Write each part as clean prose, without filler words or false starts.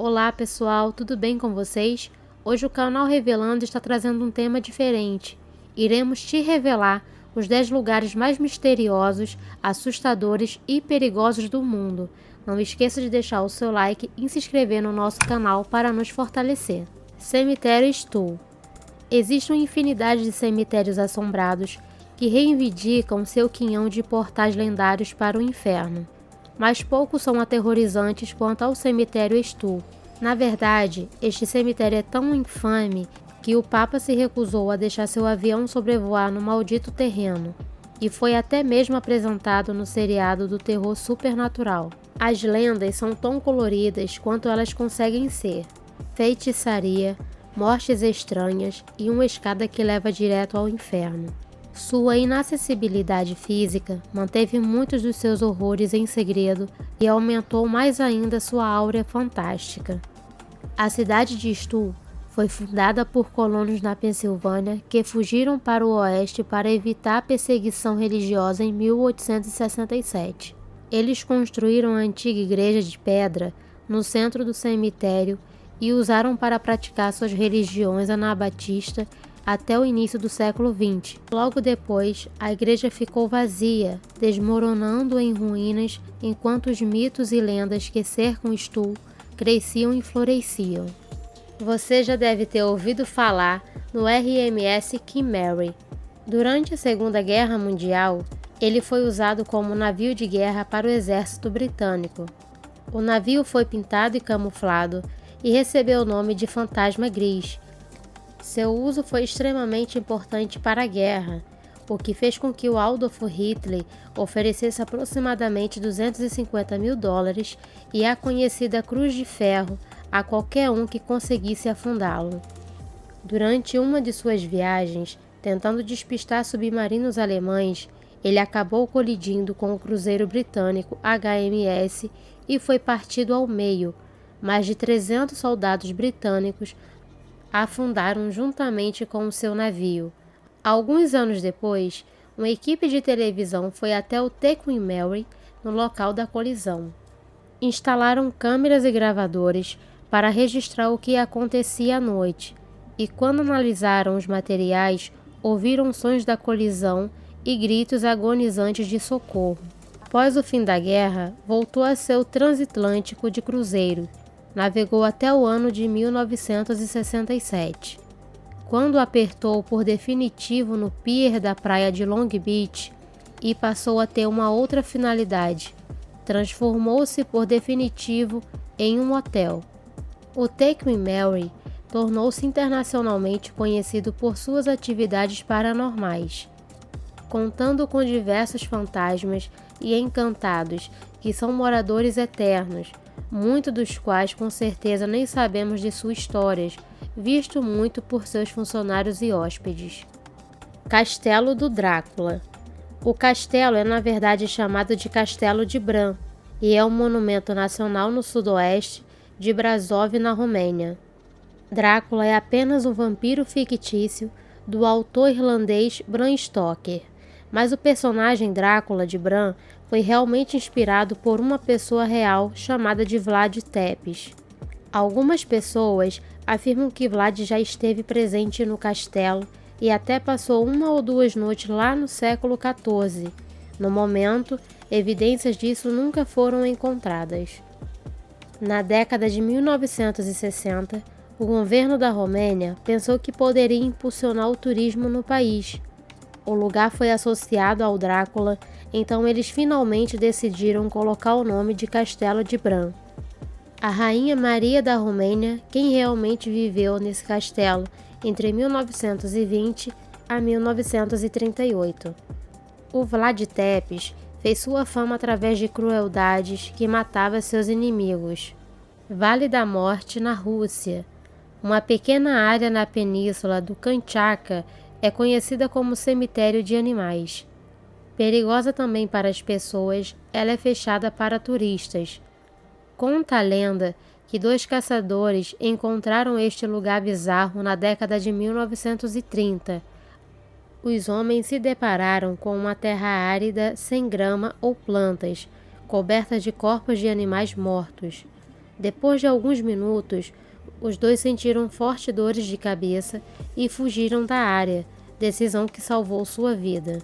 Olá pessoal, tudo bem com vocês? Hoje o canal Revelando está trazendo um tema diferente. Iremos te revelar os 10 lugares mais misteriosos, assustadores e perigosos do mundo. Não esqueça de deixar o seu like e se inscrever no nosso canal para nos fortalecer. Cemitério Stowe. Existe uma infinidade de cemitérios assombrados que reivindicam seu quinhão de portais lendários para o inferno. Mas poucos são aterrorizantes quanto ao cemitério Stowe. Na verdade, este cemitério é tão infame que o Papa se recusou a deixar seu avião sobrevoar no maldito terreno, e foi até mesmo apresentado no seriado do terror supernatural. As lendas são tão coloridas quanto elas conseguem ser: feitiçaria, mortes estranhas e uma escada que leva direto ao inferno. Sua inacessibilidade física manteve muitos dos seus horrores em segredo e aumentou mais ainda sua áurea fantástica. A cidade de Stowe foi fundada por colonos na Pensilvânia que fugiram para o oeste para evitar a perseguição religiosa em 1867. Eles construíram a antiga igreja de pedra no centro do cemitério e usaram para praticar suas religiões anabatistas até o início do século XX. Logo depois, a igreja ficou vazia, desmoronando em ruínas, enquanto os mitos e lendas que cercam Stowe cresciam e floresciam. Você já deve ter ouvido falar no RMS Kimmerer. Durante a Segunda Guerra Mundial, ele foi usado como navio de guerra para o exército britânico. O navio foi pintado e camuflado e recebeu o nome de Fantasma Gris. Seu uso foi extremamente importante para a guerra, o que fez com que o Adolf Hitler oferecesse aproximadamente $250 mil e a conhecida Cruz de Ferro a qualquer um que conseguisse afundá-lo. Durante uma de suas viagens, tentando despistar submarinos alemães, ele acabou colidindo com o cruzeiro britânico HMS e foi partido ao meio. Mais de 300 soldados britânicos afundaram juntamente com o seu navio. Alguns anos depois, uma equipe de televisão foi até o Tecumseh, no local da colisão. Instalaram câmeras e gravadores para registrar o que acontecia à noite, e quando analisaram os materiais, ouviram sons da colisão e gritos agonizantes de socorro. Após o fim da guerra, voltou a ser o transatlântico de cruzeiro. Navegou até o ano de 1967. Quando apertou por definitivo no pier da praia de Long Beach e passou a ter uma outra finalidade, transformou-se por definitivo em um hotel. O Tecumseh tornou-se internacionalmente conhecido por suas atividades paranormais, contando com diversos fantasmas e encantados que são moradores eternos, muitos dos quais com certeza nem sabemos de suas histórias, visto muito por seus funcionários e hóspedes. Castelo do Drácula. O castelo é na verdade chamado de Castelo de Bran e é um monumento nacional no sudoeste de Brasov, na Romênia. Drácula é apenas um vampiro fictício do autor irlandês Bram Stoker, mas o personagem Drácula de Bram foi realmente inspirado por uma pessoa real chamada de Vlad Tepes. Algumas pessoas afirmam que Vlad já esteve presente no castelo e até passou 1 ou 2 noites lá no século XIV. No momento, evidências disso nunca foram encontradas. Na década de 1960, o governo da Romênia pensou que poderia impulsionar o turismo no país. O lugar foi associado ao Drácula, então eles finalmente decidiram colocar o nome de Castelo de Bran. A rainha Maria da Romênia, quem realmente viveu nesse castelo entre 1920 a 1938. O Vlad Tepes fez sua fama através de crueldades que matava seus inimigos. Vale da Morte, na Rússia. Uma pequena área na península do Kamchatka é conhecida como cemitério de animais. Perigosa também para as pessoas, ela é fechada para turistas. Conta a lenda que 2 caçadores encontraram este lugar bizarro na década de 1930. Os homens se depararam com uma terra árida sem grama ou plantas, coberta de corpos de animais mortos. Depois de alguns minutos, os dois sentiram fortes dores de cabeça e fugiram da área, decisão que salvou sua vida.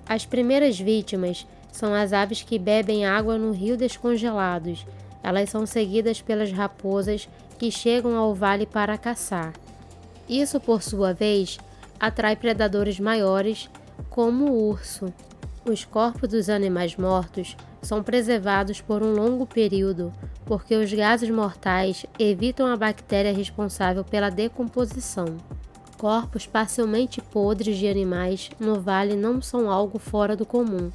As primeiras vítimas são as aves que bebem água no rio descongelados. Elas são seguidas pelas raposas que chegam ao vale para caçar. Isso, por sua vez, atrai predadores maiores, como o urso. Os corpos dos animais mortos são preservados por um longo período, porque os gases mortais evitam a bactéria responsável pela decomposição. Corpos parcialmente podres de animais no vale não são algo fora do comum.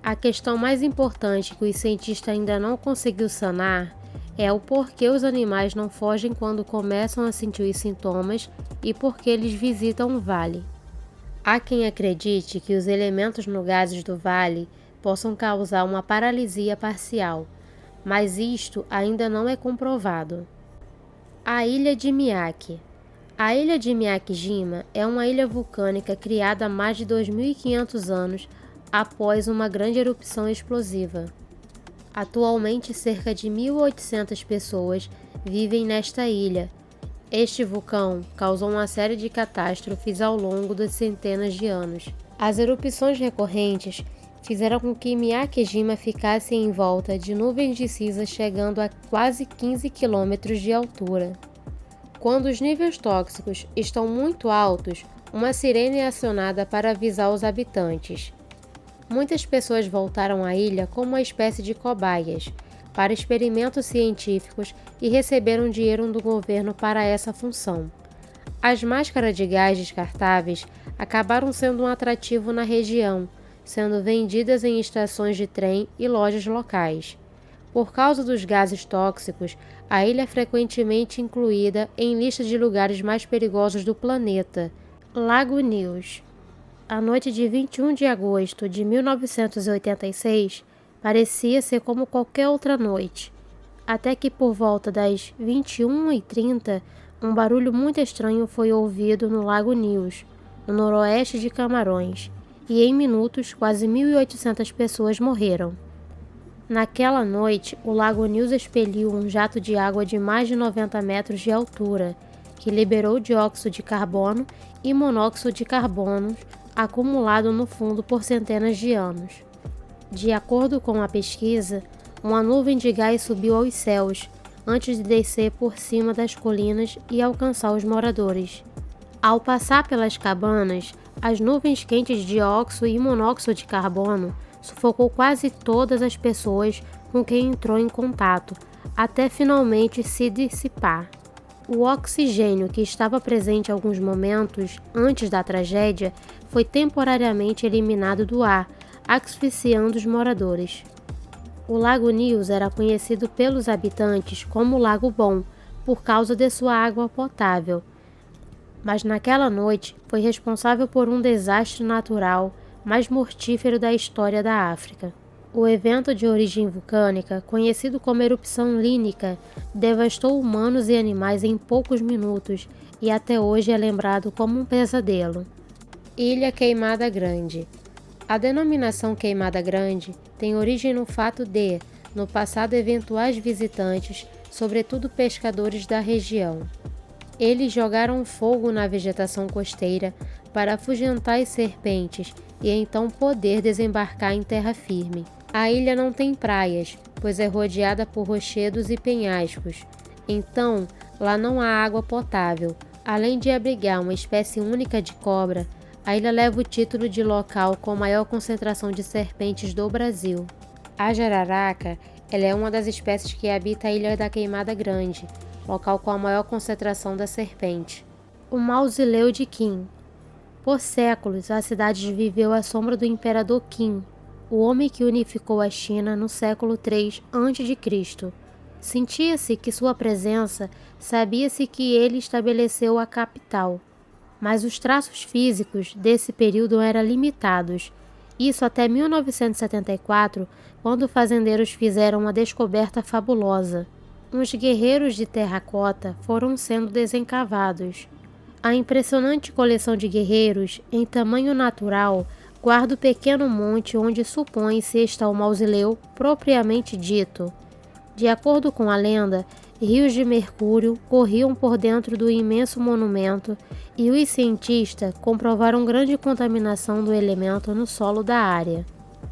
A questão mais importante que o cientista ainda não conseguiu sanar é o porquê os animais não fogem quando começam a sentir os sintomas e por que eles visitam o vale. Há quem acredite que os elementos no gases do vale possam causar uma paralisia parcial, mas isto ainda não é comprovado. A Ilha de Miyake. A ilha de Miyake-jima é uma ilha vulcânica criada há mais de 2.500 anos após uma grande erupção explosiva. Atualmente, cerca de 1.800 pessoas vivem nesta ilha. Este vulcão causou uma série de catástrofes ao longo das centenas de anos. As erupções recorrentes fizeram com que Miyake-jima ficasse em volta de nuvens de cinza chegando a quase 15 quilômetros de altura. Quando os níveis tóxicos estão muito altos, uma sirene é acionada para avisar os habitantes. Muitas pessoas voltaram à ilha como uma espécie de cobaias para experimentos científicos e receberam dinheiro do governo para essa função. As máscaras de gás descartáveis acabaram sendo um atrativo na região, sendo vendidas em estações de trem e lojas locais. Por causa dos gases tóxicos, a ilha é frequentemente incluída em listas de lugares mais perigosos do planeta. Lago News. A noite de 21 de agosto de 1986 parecia ser como qualquer outra noite, até que por volta das 21h30, um barulho muito estranho foi ouvido no Lago News, no noroeste de Camarões, e em minutos quase 1.800 pessoas morreram. Naquela noite, o Lago News expeliu um jato de água de mais de 90 metros de altura, que liberou dióxido de carbono e monóxido de carbono acumulado no fundo por centenas de anos. De acordo com a pesquisa, uma nuvem de gás subiu aos céus antes de descer por cima das colinas e alcançar os moradores. Ao passar pelas cabanas, as nuvens quentes de óxido e monóxido de carbono sufocou quase todas as pessoas com quem entrou em contato, até finalmente se dissipar. O oxigênio que estava presente alguns momentos antes da tragédia foi temporariamente eliminado do ar, asfixiando os moradores. O Lago News era conhecido pelos habitantes como Lago Bom, por causa de sua água potável, mas naquela noite foi responsável por um desastre natural mais mortífero da história da África. O evento de origem vulcânica, conhecido como erupção línica, devastou humanos e animais em poucos minutos e até hoje é lembrado como um pesadelo. Ilha Queimada Grande. A denominação Queimada Grande tem origem no fato de, no passado, eventuais visitantes, sobretudo pescadores da região, eles jogaram fogo na vegetação costeira para afugentar as serpentes e então poder desembarcar em terra firme. A ilha não tem praias, pois é rodeada por rochedos e penhascos. Então, lá não há água potável. Além de abrigar uma espécie única de cobra, a ilha leva o título de local com maior concentração de serpentes do Brasil. A jararaca, ela é uma das espécies que habita a Ilha da Queimada Grande, local com a maior concentração da serpente. O Mausoléu de Qin. Por séculos, a cidade viveu à sombra do imperador Qin, o homem que unificou a China no século III a.C. Sentia-se que sua presença, sabia-se que ele estabeleceu a capital. Mas os traços físicos desse período eram limitados. Isso até 1974, quando fazendeiros fizeram uma descoberta fabulosa. Uns guerreiros de terracota foram sendo desencavados. A impressionante coleção de guerreiros, em tamanho natural, guarda o pequeno monte onde supõe-se estar o mausoléu propriamente dito. De acordo com a lenda, rios de mercúrio corriam por dentro do imenso monumento e os cientistas comprovaram grande contaminação do elemento no solo da área.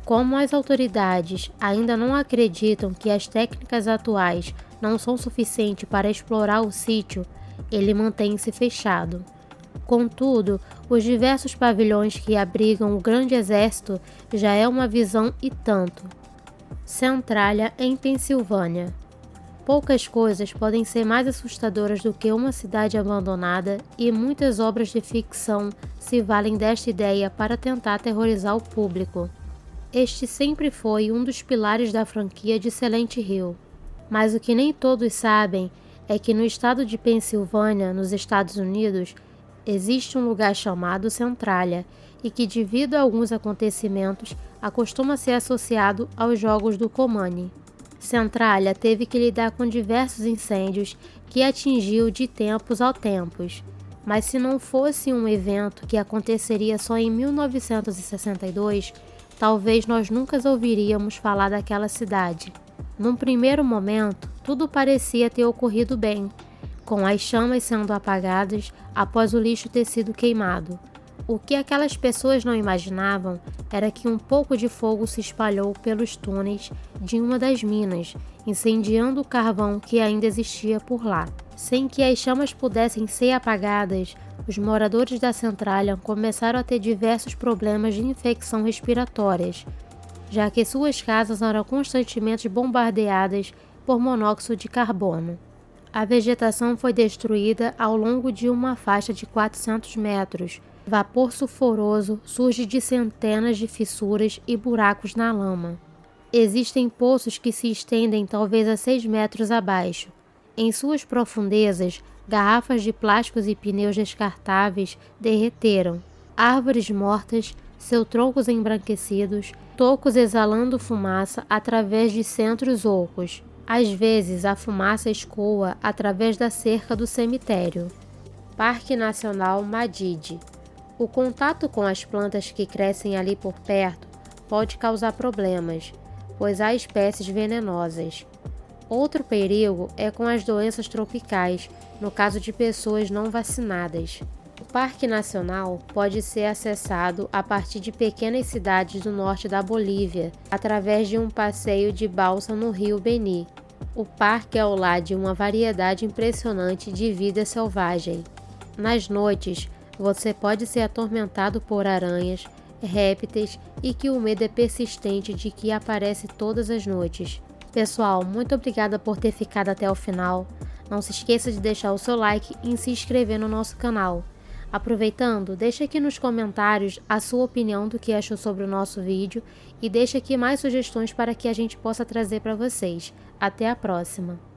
Como as autoridades ainda não acreditam que as técnicas atuais não são suficientes para explorar o sítio, ele mantém-se fechado. Contudo, os diversos pavilhões que abrigam o grande exército já é uma visão e tanto. Centralia, em Pensilvânia. Poucas coisas podem ser mais assustadoras do que uma cidade abandonada, e muitas obras de ficção se valem desta ideia para tentar aterrorizar o público. Este sempre foi um dos pilares da franquia de Silent Hill. Mas o que nem todos sabem é que no estado de Pensilvânia, nos Estados Unidos, existe um lugar chamado Centralia e que, devido a alguns acontecimentos, acostuma ser associado aos jogos do Konami. Centralia teve que lidar com diversos incêndios que atingiu de tempos a tempos, mas se não fosse um evento que aconteceria só em 1962, talvez nós nunca ouviríamos falar daquela cidade. Num primeiro momento, tudo parecia ter ocorrido bem, com as chamas sendo apagadas após o lixo ter sido queimado. O que aquelas pessoas não imaginavam era que um pouco de fogo se espalhou pelos túneis de uma das minas, incendiando o carvão que ainda existia por lá. Sem que as chamas pudessem ser apagadas, os moradores da Centralia começaram a ter diversos problemas de infecção respiratórias, já que suas casas eram constantemente bombardeadas por monóxido de carbono. A vegetação foi destruída ao longo de uma faixa de 400 metros. Vapor sulfuroso surge de centenas de fissuras e buracos na lama. Existem poços que se estendem talvez a 6 metros abaixo. Em suas profundezas, garrafas de plásticos e pneus descartáveis derreteram. Árvores mortas, seus troncos embranquecidos, tocos exalando fumaça através de centros ocos. Às vezes, a fumaça escoa através da cerca do cemitério. Parque Nacional Madidi. O contato com as plantas que crescem ali por perto pode causar problemas, pois há espécies venenosas. Outro perigo é com as doenças tropicais, no caso de pessoas não vacinadas. O Parque Nacional pode ser acessado a partir de pequenas cidades do norte da Bolívia, através de um passeio de balsa no rio Beni. O parque é o lar de uma variedade impressionante de vida selvagem. Nas noites, você pode ser atormentado por aranhas, répteis e que o medo é persistente de que aparece todas as noites. Pessoal, muito obrigada por ter ficado até o final. Não se esqueça de deixar o seu like e se inscrever no nosso canal. Aproveitando, deixe aqui nos comentários a sua opinião do que achou sobre o nosso vídeo e deixe aqui mais sugestões para que a gente possa trazer para vocês. Até a próxima!